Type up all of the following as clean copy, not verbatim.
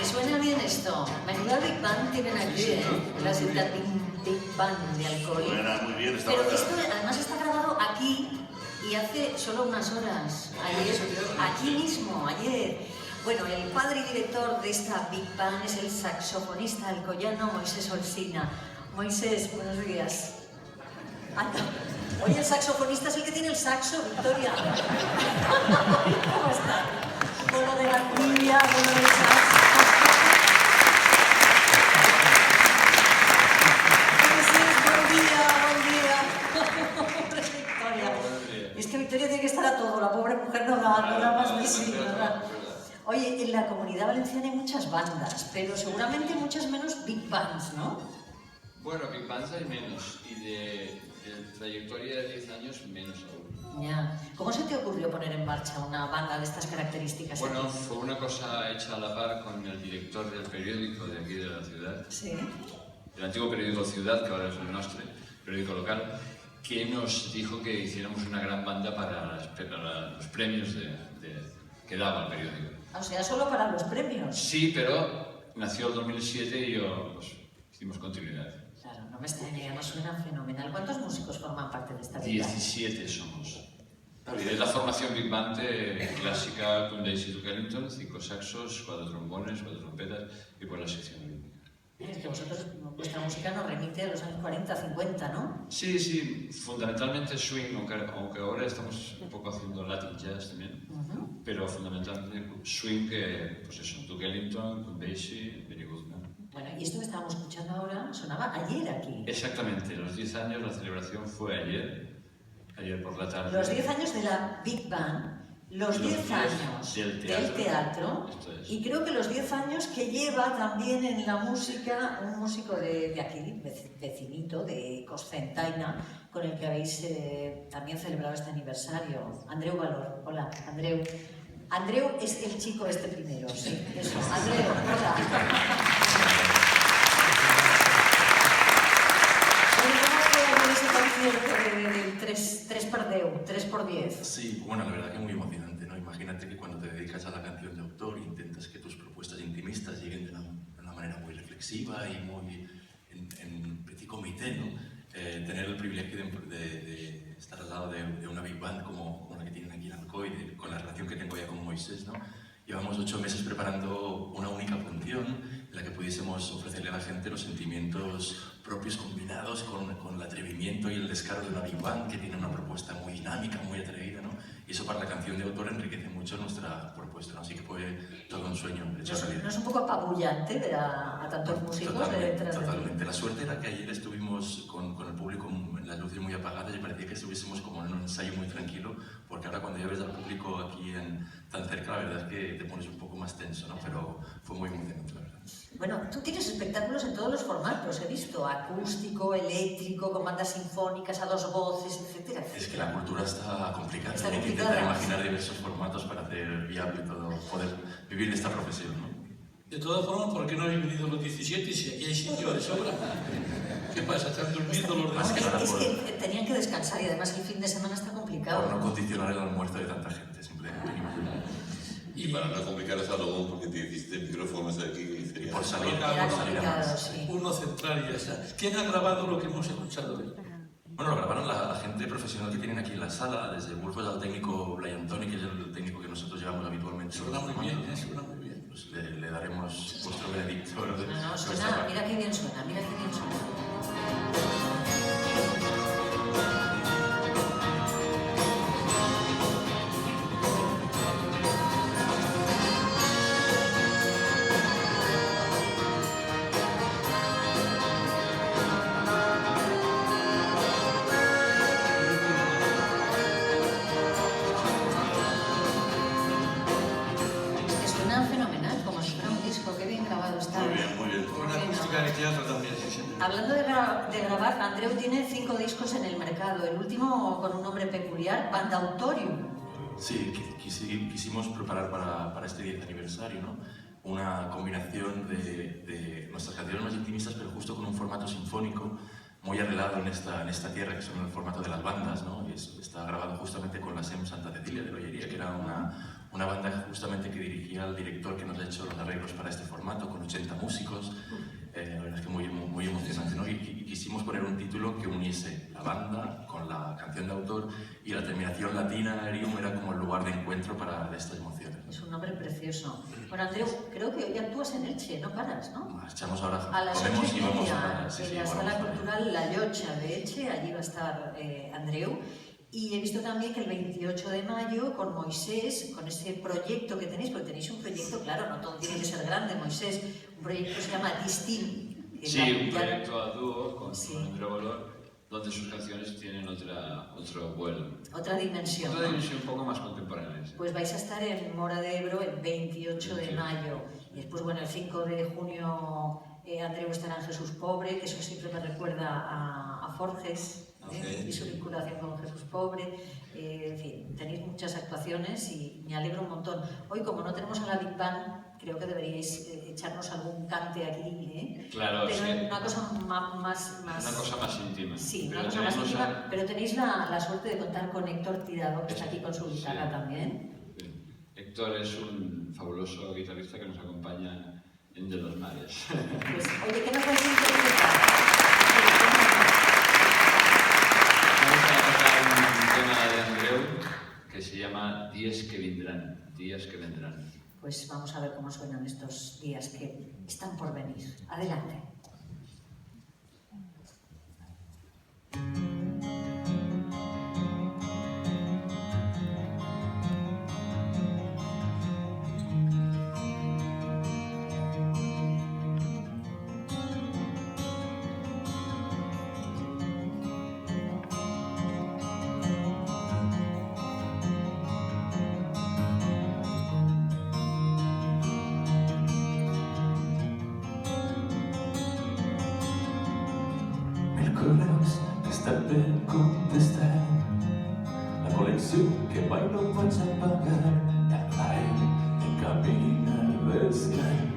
Que suena bien esto. Menuda Big Band tienen aquí, ¿eh? La cita Big Band de Alcoy. Suena muy bien esta Pero banda. esto además está grabado aquí y hace solo unas horas. Ayer, aquí mismo, ayer. Bueno, el padre y director de esta Big Band es el saxofonista alcoyano Moisés Olsina. Moisés, buenos días. Anda. Oye, el saxofonista es el que tiene el saxo, Victoria. ¿Cómo está? Con lo de la cumbia, con lo del saxo. Pobre Victoria. Es que Victoria tiene que estar a todo, la pobre mujer no da más de sí, ¿verdad? Oye, en la Comunidad Valenciana hay muchas bandas, pero seguramente muchas menos big bands, ¿no? Bueno, big bands hay menos, y de trayectoria de 10 años menos aún. Ya. ¿Cómo se te ocurrió poner en marcha una banda de estas características? Bueno, fue una cosa hecha a la par con el director del periódico de aquí de la ciudad. Sí. El antiguo periódico Ciudad, que ahora es el Nostre, periódico local, que nos dijo que hiciéramos una gran banda para los premios que daba el periódico. O sea, solo para los premios. Sí, pero nació el 2007 y pues, hicimos continuidad. Claro, no me extrañaría, nos suena fenomenal. ¿Cuántos músicos forman parte de esta banda? 17 somos. Es la formación Big Band clásica con Daisy Duke Ellington, 5 saxos, 4 trombones, 4 trompetas y por la sección rítmica. Es que vosotros, vuestra música nos remite a los años 40, 50, ¿no? Sí, sí, fundamentalmente swing, aunque ahora estamos un poco haciendo Latin jazz también, pero fundamentalmente swing, pues eso, Duke Ellington, con Daisy, Benny Goodman. Bueno, y esto que estábamos escuchando ahora sonaba ayer aquí. Exactamente, los 10 años, la celebración fue ayer por la tarde. Los 10 años de la Big Band, los 10 años del teatro y creo que los 10 años que lleva también en la música un músico de aquí, vecinito, de Coscentaina, con el que habéis también celebrado este aniversario. Andreu Valor. Hola, Andreu. Andreu es el chico este primero, sí, eso. Andreu, hola. Del 3x10. Sí, bueno, la verdad que muy emocionante, ¿no? Imagínate que cuando te dedicas a la canción de autor intentas que tus propuestas intimistas lleguen de una manera muy reflexiva y muy en petit comité, ¿no? Tener el privilegio de estar al lado de una big band como la que tienen aquí en Alcoy, con la relación que tengo ya con Moisés, ¿no? Llevamos 8 meses preparando una única función en la que pudiésemos ofrecerle a la gente los sentimientos propios combinados con el atrevimiento y el descaro de una big band que tiene una propuesta muy dinámica, muy atrevida, ¿no? Y eso para la canción de autor enriquece mucho nuestra propuesta, ¿no? Así que fue todo un sueño hecho realidad. ¿No es un poco apabullante ver a tantos músicos detrás de ti? Totalmente. La suerte era que ayer estuvimos con el público en las luces muy apagadas y parecía que estuviésemos como en un ensayo muy tranquilo, porque ahora cuando ya ves al público aquí tan cerca, la verdad es que te pones un poco más tenso, ¿no? Pero fue muy emocionante, la verdad. Bueno, tú tienes espectáculos en todos los formatos, he visto, acústico, eléctrico, con bandas sinfónicas, a 2 voces, etcétera. Es que la cultura está complicada, Está hay que complicada. intentar imaginar diversos formatos para hacer viable todo, poder vivir de esta profesión, ¿no? De todas formas, ¿por qué no habéis venido los 17 si aquí hay sitio de sobra? ¿Qué pasa? ¿Están durmiendo los demás? Es que tenían que descansar y además el fin de semana está complicado. Por no condicionar el almuerzo de tanta gente, simplemente. Y para no complicar a Salomón, porque te hiciste micrófonos aquí y sería... Por salir, Era por salir a complicado, más. sí. Uno central y ya está. ¿Quién ha grabado lo que hemos escuchado hoy? Bueno, lo grabaron la gente profesional que tienen aquí en la sala, desde Burgos al técnico Brian Tony, que es el técnico que nosotros llevamos habitualmente. Suena muy bien, suena muy bien. Pues le daremos vuestro veredicto. No, suena, mira qué bien suena, mira qué bien suena. teatro también, sí, señor. Hablando de grabar, Andreu tiene 5 discos en el mercado. El último con un nombre peculiar, Bandautorium. Sí, quisimos preparar para este 10 aniversario, ¿no? Una combinación de nuestras canciones más intimistas, pero justo con un formato sinfónico muy arreglado en esta tierra, que son en el formato de las bandas, ¿no? Y está grabado justamente con la SEM Santa Cecilia de Lollería, que era una banda justamente que dirigía el director que nos ha hecho los arreglos para este formato, con 80 músicos. La verdad es que muy emocionante, ¿no? Y quisimos poner un título que uniese la banda con la canción de autor, y la terminación latina, Erium, era como el lugar de encuentro para estas emociones, ¿no? Es un nombre precioso. Bueno, Andreu, creo que hoy actúas en Elche, no paras, ¿no? Marchamos ahora, A las comemos y vamos 8:30 en la Sala Cultural La Llocha de Elche, allí va a estar Andreu. Y he visto también que el 28 de mayo, con Moisés, con ese proyecto que tenéis, porque tenéis un proyecto, claro, no todo tiene que ser grande, Moisés, un proyecto que se llama Distin. Sí, un proyecto a dúo con Andreu Bolor, donde sus canciones tienen otro vuelo. Otra dimensión. Otra dimensión un poco más contemporánea. ¿Sí? Pues vais a estar en Mora de Ebro el 28 de mayo. Y después, bueno, el 5 de junio Andreu estará en Jesús Pobre, que eso siempre me recuerda a Forges. Y su vinculación con Jesús Pobre, en fin, tenéis muchas actuaciones y me alegro un montón. Hoy, como no tenemos a la Big Band, creo que deberíais echarnos algún cante aquí, ¿eh? Claro, pero sí. Una cosa más... Una cosa más íntima. Sí, una cosa más íntima, pero tenéis la suerte de contar con Héctor Tirado, que está aquí con su guitarra también. Héctor es un fabuloso guitarrista que nos acompaña en De los Mares. Pues, oye, ¿qué nos vais a interpretar? Un tema de Andreu que se llama Días que vendrán. Días que vendrán. Pues vamos a ver cómo suenan estos días que están por venir. Adelante. Per contestar la col·lecció que mai no vaig a pagar, de caminar descalç.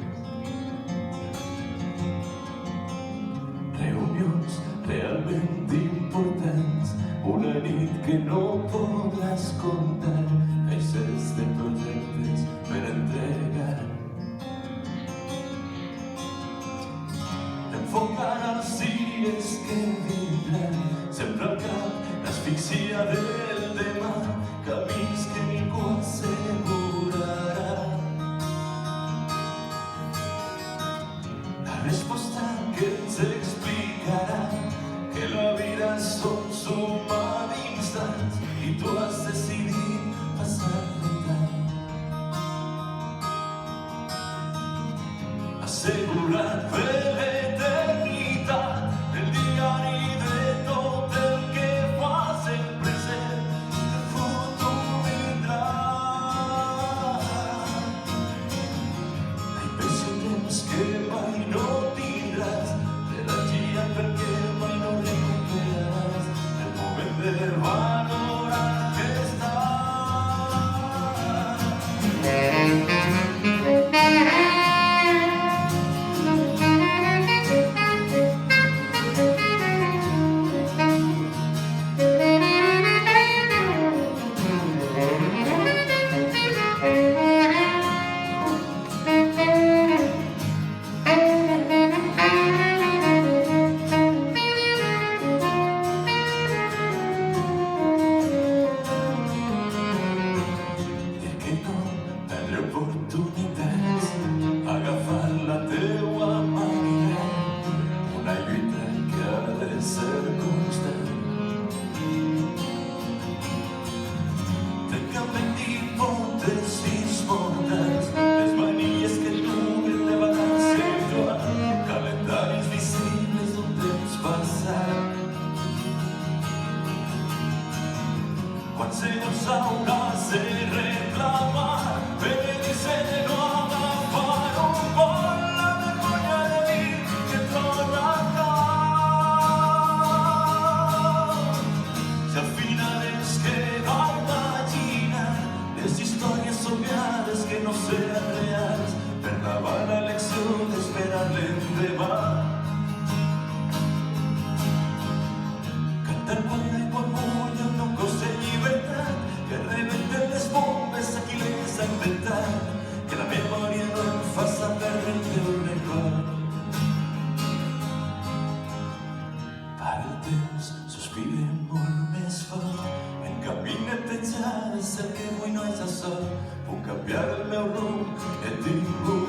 Reunions realment importants, una nit que no podràs contar, caixes de projectes per entregar. Enfocar els dies que vindran, sempre al cap l'asfíxia del demà, camins que ningú assegurarà. La resposta que ens explicarà que la vida són suma d'instants i tu has decidit passar-te tant. Assegurat per l'eternitat, el diari de tot el que fas, el present, el futur vindrà. Ai, pensi que mai no tindràs, l'energia perquè mai no recuperaràs el moment de valorar que estàs. passar, puc canviar el meu rumb, et tinc